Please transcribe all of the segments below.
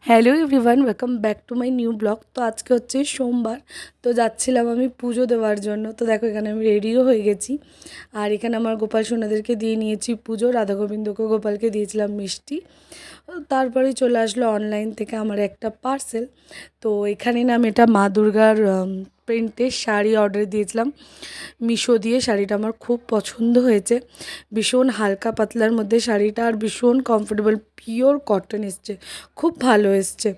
Hello everyone, welcome back to my new blog. তো আজকে হচ্ছে সোমবার, তো যাচ্ছিলাম আমি পুজো দেওয়ার জন্য। তো দেখো এখানে আমি রেডিও হয়ে গেছি, আর এখানে আমার গোপাল সোনাদেরকে দিয়ে নিয়েছি পুজো। রাধা গোবিন্দকে গোপালকে দিয়েছিলাম মিষ্টি। তারপরে চলে আসলো অনলাইন থেকে আমার একটা পার্সেল। তো এখানে না আমি এটা মা দুর্গার প্রিন্টের শাড়ি অর্ডার দিয়েছিলাম মিশো দিয়ে। শাড়িটা আমার খুব পছন্দ হয়েছে, ভীষণ হালকা পাতলার মধ্যে শাড়িটা, আর ভীষণ কমফোর্টেবল, পিওর কটন এসছে, খুব ভালো এসছে।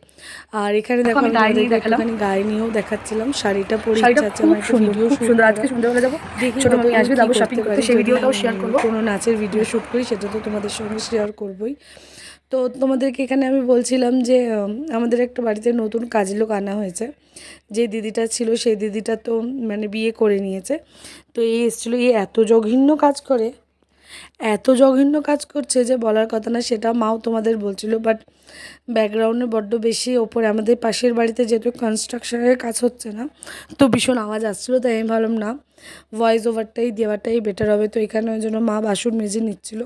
আর এখানে দেখো আমি একটুখানি গায়ে নিয়েও দেখাচ্ছিলাম শাড়িটা পরে। ইচ্ছা আছে আমার একটা ভিডিও শুট করার। আজকে সন্ধ্যাবেলা যাবো, দেখি ছোট মামি আসবে, যাবো শপিং করতে, সেই ভিডিওটাও শেয়ার করবো। কোনো নাচের ভিডিও শ্যুট করি সেটা তো তোমাদের সঙ্গে শেয়ার করবোই। তো তোমাদেরকে এখানে আমি বলছিলাম যে আমাদের একটা বাড়িতে নতুন কাজের লোক আনা হয়েছে। যে দিদিটা ছিল সেই দিদিটা তো মানে বিয়ে করে নিয়েছে। তো এই এসেছিলো, এই এত জঘন্য কাজ করছে যে বলার কথা না। সেটা মাও তোমাদের বলছিল, বাট ব্যাকগ্রাউন্ডে বড্ড বেশি ওপরে আমাদের পাশের বাড়িতে যেহেতু কনস্ট্রাকশনের কাজ হচ্ছে না, তো ভীষণ আওয়াজ আসছিলো। তাই আমি ভাবলাম না, ভয়েস ওভারটাই দেওয়াটাই বেটার হবে। তো এখানে ওই জন্য মা বাসন মেজে নিচ্ছিল।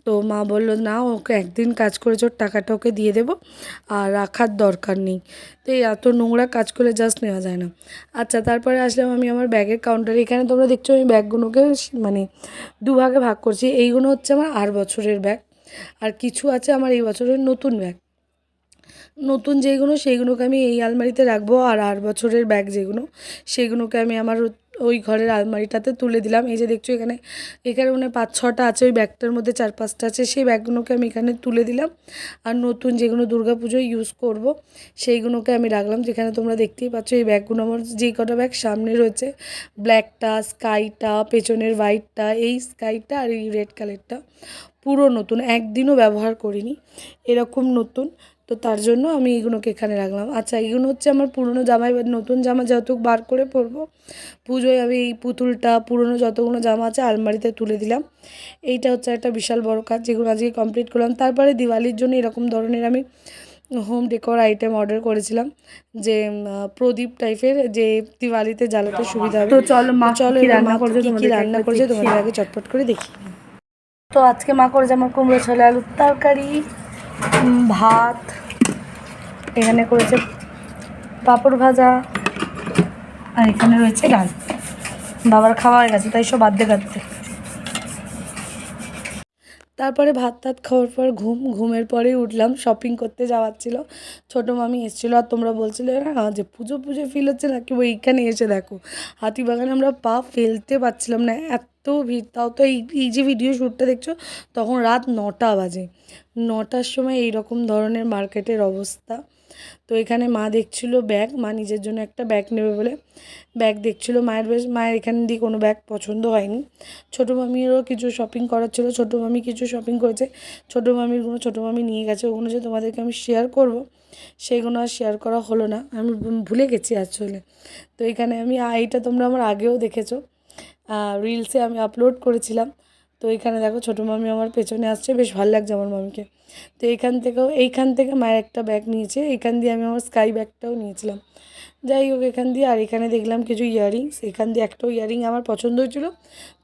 তো মা বললো না, ওকে একদিন কাজ করেছে, ওর টাকাটা ওকে দিয়ে দেবো, আর রাখার দরকার নেই। তো এই এত নোংরা কাজ করলে জাস্ট নেওয়া যায় না। আচ্ছা, তারপরে আসলাম আমি আমার ব্যাগের কাউন্টারে। এখানে তোমরা দেখছো আমি ব্যাগগুলোকে মানে দুভাগে ভাগ করছি। এইগুলো হচ্ছে আমার 8 বছরের ব্যাগ, আর কিছু আছে আমার এই বছরের নতুন ব্যাগ। নতুন যেইগুলো সেইগুলোকে আমি এই আলমারিতে রাখবো, আর 8 বছরের ব্যাগ যেগুলো সেইগুলোকে আমি আমার ওই ঘরের আলমারিটাতে তুলে দিলাম। এই যে দেখছো এখানে মানে 5-6টা আছে, ওই ব্যাগটার মধ্যে 4-5টা আছে, সেই ব্যাগগুলোকে আমি এখানে তুলে দিলাম। আর নতুন যেগুলো দুর্গাপুজোয় ইউজ করব সেইগুলোকে আমি রাখলাম। যেখানে তোমরা দেখতেই পাচ্ছ এই ব্যাগগুলো আমার যেই কটা ব্যাগ সামনে রয়েছে, ব্ল্যাকটা, স্কাইটা, পেছনের হোয়াইটটা, এই স্কাইটা আর এই রেড কালারটা পুরো নতুন, একদিনও ব্যবহার করিনি, এরকম নতুন। তো তার জন্য আমি এইগুলোকে এখানে রাখলাম। আচ্ছা, এইগুলো হচ্ছে আমার পুরনো জামা। এবার নতুন জামা যেহেতু বার করে পরবো পুজোয়, আমি এই পুতুলটা পুরনো যতগুলো জামা আছে আলমারিতে তুলে দিলাম। এইটা হচ্ছে একটা বিশাল বড় কাজ, যেগুলো আজকে কমপ্লিট করলাম। তারপরে দিওয়ালির জন্য এরকম ধরনের আমি হোম ডেকোর আইটেম অর্ডার করেছিলাম, যে প্রদীপ টাইপের, যে দিওয়ালিতে জ্বালাতে সুবিধা হবে। তো চলো মা কি রান্না করেছে তোমাদের আগে চটপট করে দেখি। তো আজকে মা করেছে আমার কুমড়ো ছোলা আলুর তরকারি, ভাত, এখানে করেছে পাঁপড় ভাজা, আর এখানে রয়েছে ডাল। বাবার খাওয়া হয়ে গেছে, তাই সব আধে কাটতে। তারপরে ভাত টাত খাওয়ার পর ঘুমের পরেই উঠলাম। শপিং করতে যাওয়ার ছিল, ছোটো মামি এসেছিলো। আর তোমরা বলছিলে না যে পুজো ফিল হচ্ছে না, কি ওইখানে এসে দেখো হাতিবাগানে আমরা পা ফেলতে পারছিলাম না, এত ভিড়। তাও তো এই যে ভিডিও শ্যুটটা দেখছো তখন রাত 9টা বাজে। 9টার সময় এইরকম ধরনের মার্কেটের অবস্থা। তো এখানে মা দেখছিল ব্যাগ, মা নিজের জন্য একটা ব্যাগ নেবে বলে ব্যাগ দেখছিল। মায়ের এখান দিয়ে কোনো ব্যাগ পছন্দ হয়নি। ছোটো মামিরও কিছু শপিং করার ছিল, ছোটো মামি কিছু শপিং করেছে। ছোটো মামি নিয়ে গেছে, ওগুলো যে তোমাদেরকে আমি শেয়ার করব সেগুলো আর শেয়ার করা হলো না, আমি ভুলে গেছি আসলে। তো এখানে আমি এইটা তোমরা আমার আগেও দেখেছো, রিলসে আমি আপলোড করেছিলাম। তো এইখানে দেখো ছোটো মামি আমার পেছনে আসছে, বেশ ভালো লাগছে আমার মামিকে। তো এইখান থেকে মায়ের একটা ব্যাগ নিয়েছে, এইখান দিয়ে আমি আমার স্কাই ব্যাগটাও নিয়েছিলাম। যাই হোক, এখান দিয়ে আর এখানে দেখলাম কিছু ইয়াররিংস, এখান দিয়ে একটাও ইয়াররিং আমার পছন্দ হয়েছিল।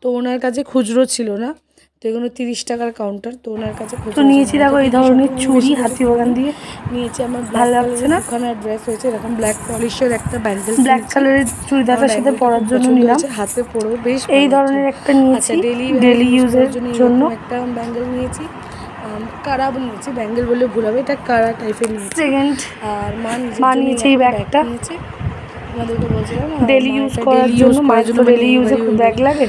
তো ওনার কাছে খুচরো ছিল না, তো এগুলো 30 টাকার কাউন্টার, তো ওনার কাছে খুচরো নিয়েছি। দেখো এই ধরনের চুড়ি হাতিবাগান দিয়ে নিয়েছি, আমার ভালো লাগছে না। ওখানে ড্রেস হয়েছে এরকম ব্ল্যাক পলিশের একটা ব্যান্ডেল, ব্ল্যাক কালারের চুড়িদারের সাথে পরার জন্য নিলাম। হাতে পরেও বেশ এই ধরনের একটা নিয়েছি, ডেলি ইউজের জন্য একটা ব্যাঙ্গেল নিয়েছি। কারা নিয়েছি, ব্যাঙ্গেল বলে ভুল হবে, এটা কারা টাইপের নিয়েছি। সেকেন্ড, আর মা নিয়েছে এই ব্যাগটা, আমাদেরকে বলছিলাম ডেলি ইউজ করার জন্য। মায়ের জন্য ডেলি ইউজে খুব ব্যাগ লাগে,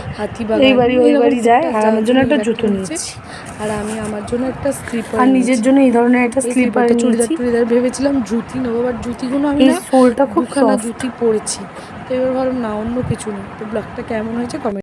এই বাড়ি যায়। আর আমার জন্য একটা জুতো নিয়েছি, আর আমি আমার জন্য একটা স্লিপার, আর নিজের জন্য এই ধরনের একটা স্লিপার চুড়িদার ভেবেছিলাম জুতি নেবো, বাট জুতিগুলো আমি না সোলটা খুব খানা জুতি পরেছি। তো এবার ভাবলাম না, অন্য কিছু নেই। তো ব্লগটা কেমন হয়েছে কমেন্ট